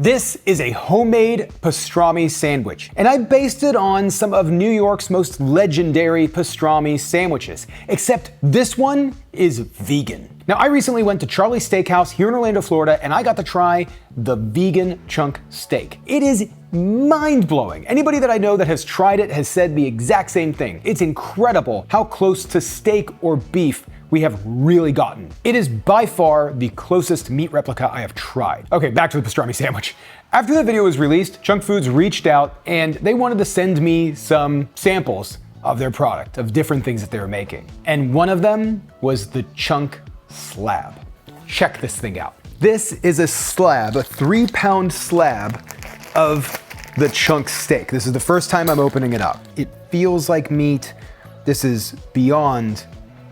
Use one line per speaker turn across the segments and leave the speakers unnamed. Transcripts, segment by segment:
This is a homemade pastrami sandwich, and I based it on some of New York's most legendary pastrami sandwiches, except this one is vegan. Now, I recently went to Charlie's Steakhouse here in Orlando, Florida, and I got to try the vegan chunk steak. It is mind-blowing. Anybody that I know that has tried it has said the exact same thing. It's incredible how close to steak or beef we have really gotten. It is by far the closest meat replica I have tried. Okay, back to the pastrami sandwich. After the video was released, Chunk Foods reached out and they wanted to send me some samples of their product, of different things that they were making. And one of them was the chunk slab. Check this thing out. This is a slab, a 3-pound slab of the chunk steak. This is the first time I'm opening it up. It feels like meat. This is beyond,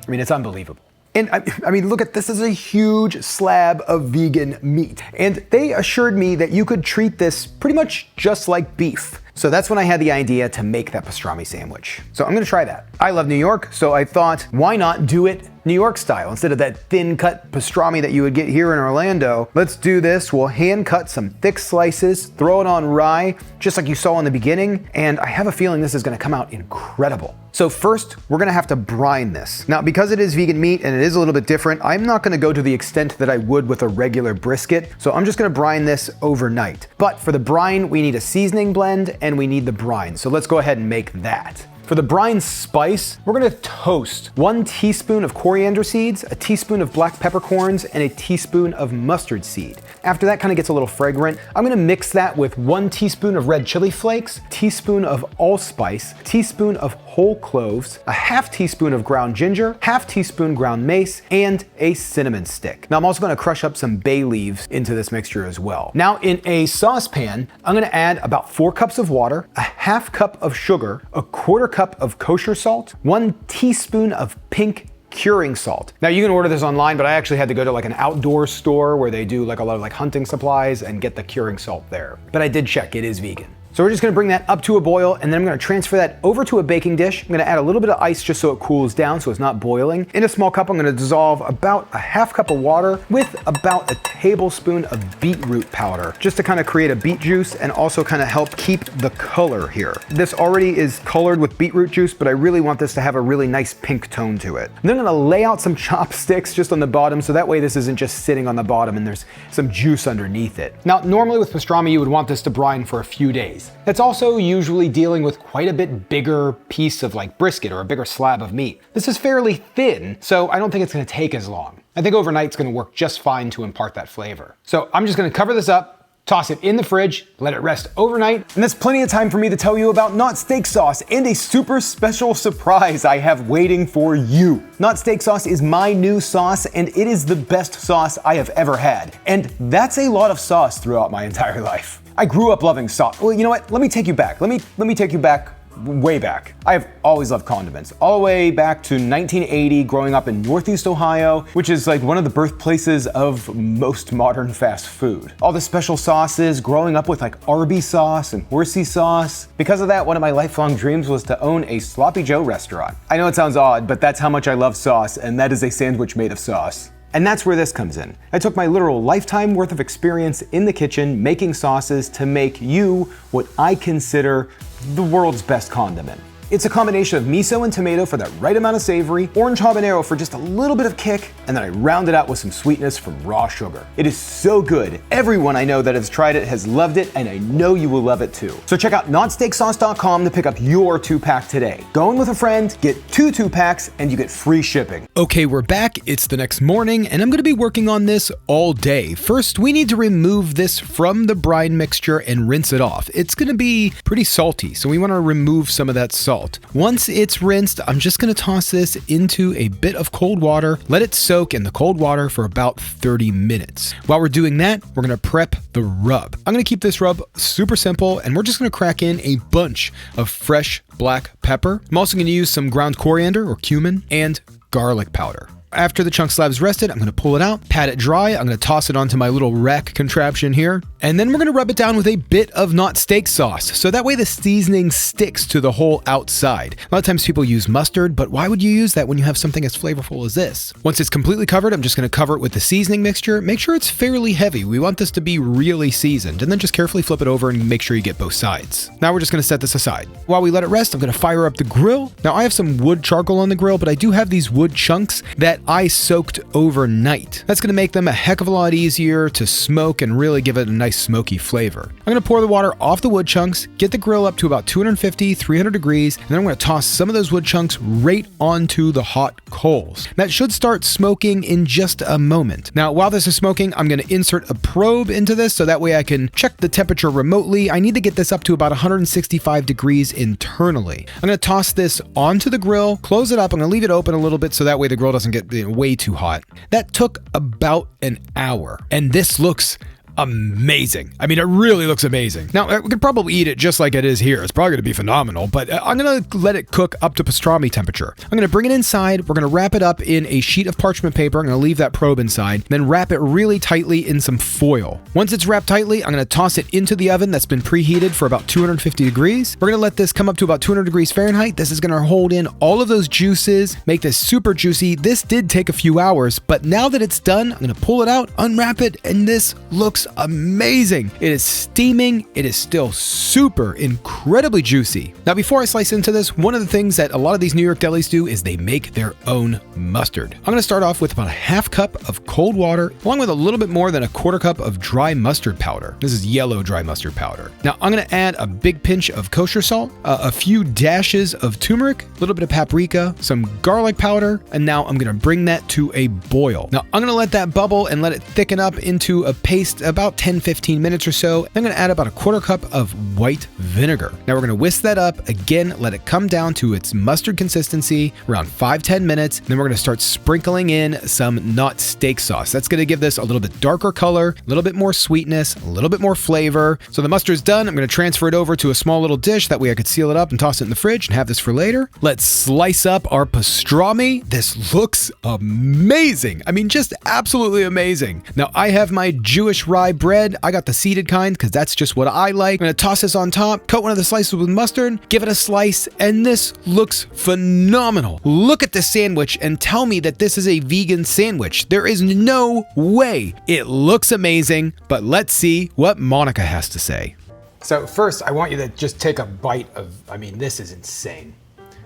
I mean, it's unbelievable. And I mean, look at this, is a huge slab of vegan meat. And they assured me that you could treat this pretty much just like beef. So that's when I had the idea to make that pastrami sandwich. So I'm gonna try that. I love New York, so I thought, why not do it New York style? Instead of that thin cut pastrami that you would get here in Orlando, let's do this. We'll hand cut some thick slices, throw it on rye, just like you saw in the beginning, and I have a feeling this is gonna come out incredible. So first, we're gonna have to brine this. Now, because it is vegan meat and it is a little bit different, I'm not gonna go to the extent that I would with a regular brisket, so I'm just gonna brine this overnight. But for the brine, we need a seasoning blend and we need the brine. So let's go ahead and make that. For the brine spice, we're gonna toast 1 teaspoon of coriander seeds, a teaspoon of black peppercorns, and a teaspoon of mustard seed. After that kind of gets a little fragrant, I'm gonna mix that with 1 teaspoon of red chili flakes, teaspoon of allspice, teaspoon of whole cloves, a half teaspoon of ground ginger, half teaspoon ground mace, and a cinnamon stick. Now I'm also gonna crush up some bay leaves into this mixture as well. Now in a saucepan, I'm gonna add about 4 cups of water, a half cup of sugar, a quarter cup of kosher salt, 1 teaspoon of pink curing salt. Now you can order this online, but I actually had to go to like an outdoor store where they do like a lot of like hunting supplies and get the curing salt there. But I did check, it is vegan. So we're just gonna bring that up to a boil, and then I'm gonna transfer that over to a baking dish. I'm gonna add a little bit of ice just so it cools down so it's not boiling. In a small cup, I'm gonna dissolve about a half cup of water with about a tablespoon of beetroot powder, just to kind of create a beet juice and also kind of help keep the color here. This already is colored with beetroot juice, but I really want this to have a really nice pink tone to it. And then I'm gonna lay out some chopsticks just on the bottom, so that way this isn't just sitting on the bottom and there's some juice underneath it. Now, normally with pastrami, you would want this to brine for a few days. That's also usually dealing with quite a bit bigger piece of like brisket or a bigger slab of meat. This is fairly thin, so I don't think it's gonna take as long. I think overnight's gonna work just fine to impart that flavor. So I'm just gonna cover this up, toss it in the fridge, let it rest overnight, and that's plenty of time for me to tell you about Not Steak Sauce and a super special surprise I have waiting for you. Not Steak Sauce is my new sauce, and it is the best sauce I have ever had. And that's a lot of sauce throughout my entire life. I grew up loving sauce. Well, you know what? Let me take you back. Let me take you back, way back. I have always loved condiments. All the way back to 1980, growing up in Northeast Ohio, which is like one of the birthplaces of most modern fast food. All the special sauces, growing up with like Arby's sauce and horsey sauce. Because of that, one of my lifelong dreams was to own a Sloppy Joe restaurant. I know it sounds odd, but that's how much I love sauce, and that is a sandwich made of sauce. And that's where this comes in. I took my literal lifetime worth of experience in the kitchen making sauces to make you what I consider the world's best condiment. It's a combination of miso and tomato for that right amount of savory, orange habanero for just a little bit of kick, and then I round it out with some sweetness from raw sugar. It is so good. Everyone I know that has tried it has loved it, and I know you will love it too. So check out notsteaksauce.com to pick up your 2-pack today. Go in with a friend, get 2 2-packs, and you get free shipping.
Okay, we're back. It's the next morning, and I'm gonna be working on this all day. First, we need to remove this from the brine mixture and rinse it off. It's gonna be pretty salty, so we wanna remove some of that salt. Once it's rinsed, I'm just gonna toss this into a bit of cold water, let it soak in the cold water for about 30 minutes. While we're doing that, we're gonna prep the rub. I'm gonna keep this rub super simple, and we're just gonna crack in a bunch of fresh black pepper. I'm also gonna use some ground coriander or cumin and garlic powder. After the chunk slab's rested, I'm gonna pull it out, pat it dry. I'm gonna toss it onto my little rack contraption here. And then we're gonna rub it down with a bit of not steak sauce. So that way the seasoning sticks to the whole outside. A lot of times people use mustard, but why would you use that when you have something as flavorful as this? Once it's completely covered, I'm just gonna cover it with the seasoning mixture. Make sure it's fairly heavy. We want this to be really seasoned, and then just carefully flip it over and make sure you get both sides. Now we're just gonna set this aside. While we let it rest, I'm gonna fire up the grill. Now I have some wood charcoal on the grill, but I do have these wood chunks that I soaked overnight. That's gonna make them a heck of a lot easier to smoke and really give it a nice smoky flavor. I'm gonna pour the water off the wood chunks, get the grill up to about 250, 300 degrees, and then I'm gonna toss some of those wood chunks right onto the hot coals. That should start smoking in just a moment. Now, while this is smoking, I'm gonna insert a probe into this so that way I can check the temperature remotely. I need to get this up to about 165 degrees internally. I'm gonna toss this onto the grill, close it up. I'm gonna leave it open a little bit so that way the grill doesn't get way too hot. That took about an hour, and this looks amazing. I mean, it really looks amazing. Now, we could probably eat it just like it is here. It's probably going to be phenomenal, but I'm going to let it cook up to pastrami temperature. I'm going to bring it inside. We're going to wrap it up in a sheet of parchment paper. I'm going to leave that probe inside, then wrap it really tightly in some foil. Once it's wrapped tightly, I'm going to toss it into the oven that's been preheated for about 250 degrees. We're going to let this come up to about 200 degrees Fahrenheit. This is going to hold in all of those juices, make this super juicy. This did take a few hours, but now that it's done, I'm going to pull it out, unwrap it, and this looks amazing. It is steaming. It is still super incredibly juicy. Now, before I slice into this, one of the things that a lot of these New York delis do is they make their own mustard. I'm going to start off with about a half cup of cold water, along with a little bit more than a quarter cup of dry mustard powder. This is yellow dry mustard powder. Now, I'm going to add a big pinch of kosher salt, a few dashes of turmeric, a little bit of paprika, some garlic powder, and now I'm going to bring that to a boil. Now, I'm going to let that bubble and let it thicken up into a paste about 10-15 minutes or so. I'm going to add about a quarter cup of white vinegar. Now we're going to whisk that up again, let it come down to its mustard consistency around 5-10 minutes. Then we're going to start sprinkling in some not steak sauce. That's going to give this a little bit darker color, a little bit more sweetness, a little bit more flavor. So the mustard's done. I'm going to transfer it over to a small little dish. That way I could seal it up and toss it in the fridge and have this for later. Let's slice up our pastrami. This looks amazing. I mean, just absolutely amazing. Now I have my Jewish rye bread. I got the seeded kind because that's just what I like. I'm going to toss this on top, coat one of the slices with mustard, give it a slice, and this looks phenomenal. Look at this sandwich and tell me that this is a vegan sandwich. There is no way. It looks amazing, but let's see what Monica has to say.
So first, I want you to just take a bite of, I mean, this is insane.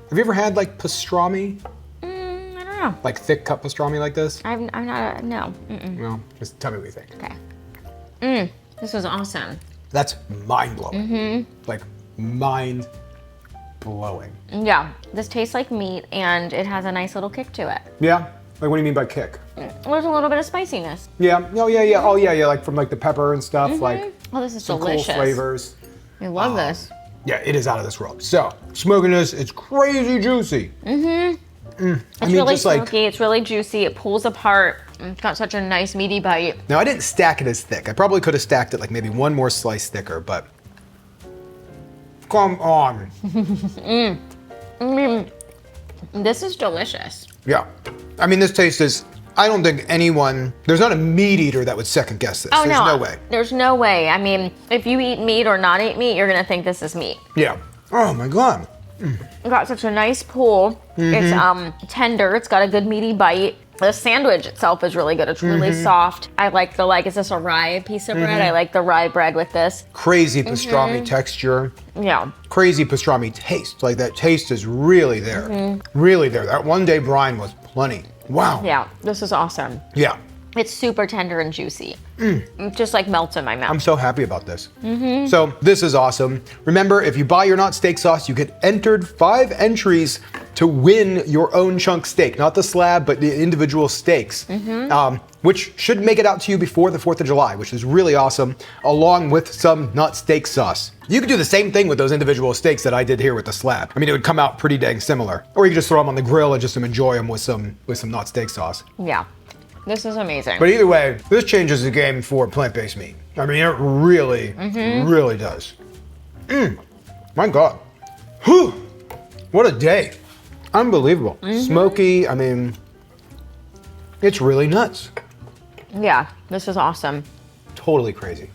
Have you ever had like pastrami?
I don't know.
Like thick cut pastrami like this?
I'm not, no.
Well, just tell me what you think.
Okay. This was awesome.
That's mind-blowing. Like mind-blowing.
Yeah, this tastes like meat and it has a nice little kick to it.
Yeah? Like what do you mean by kick?
There's a little bit of spiciness.
Yeah, oh yeah. Oh yeah, like from like the pepper and stuff, like
Oh, this is
some
delicious.
cool flavors.
I love this.
Yeah, it is out of this world. So, smoking this, it's crazy juicy.
It's really smoky, it's really juicy, it pulls apart. It's got such a nice meaty bite.
Now, I didn't stack it as thick. I probably could have stacked it like maybe one more slice thicker, but come on.
This is delicious.
Yeah. I mean, this taste is, I don't think anyone, there's not a meat eater that would second guess this.
Oh,
There's no way.
There's no way. I mean, if you eat meat or not eat meat, you're gonna think this is meat.
Yeah. Oh my God.
It got such a nice pull. It's tender, it's got a good meaty bite. The sandwich itself is really good. It's really soft. I like the, is this a rye piece of bread? I like the rye bread with this.
Crazy pastrami texture.
Yeah.
Crazy pastrami taste. Like that taste is really there. Really there. That one day brine was plenty. Wow.
Yeah, this is awesome.
Yeah.
It's super tender and juicy. It just like melts in my mouth.
I'm so happy about this. So this is awesome. Remember, if you buy your not steak sauce, you get entered 5 entries to win your own chunk steak. Not the slab, but the individual steaks, which should make it out to you before the 4th of July, which is really awesome, along with some not steak sauce. You could do the same thing with those individual steaks that I did here with the slab. I mean, it would come out pretty dang similar. Or you could just throw them on the grill and just enjoy them with some not steak sauce.
Yeah, this is amazing.
But either way, this changes the game for plant-based meat. I mean, it really, really does. My God. Whew. What a day. Unbelievable. Smoky, I mean, It's really nuts.
Yeah, this is awesome.
Totally crazy.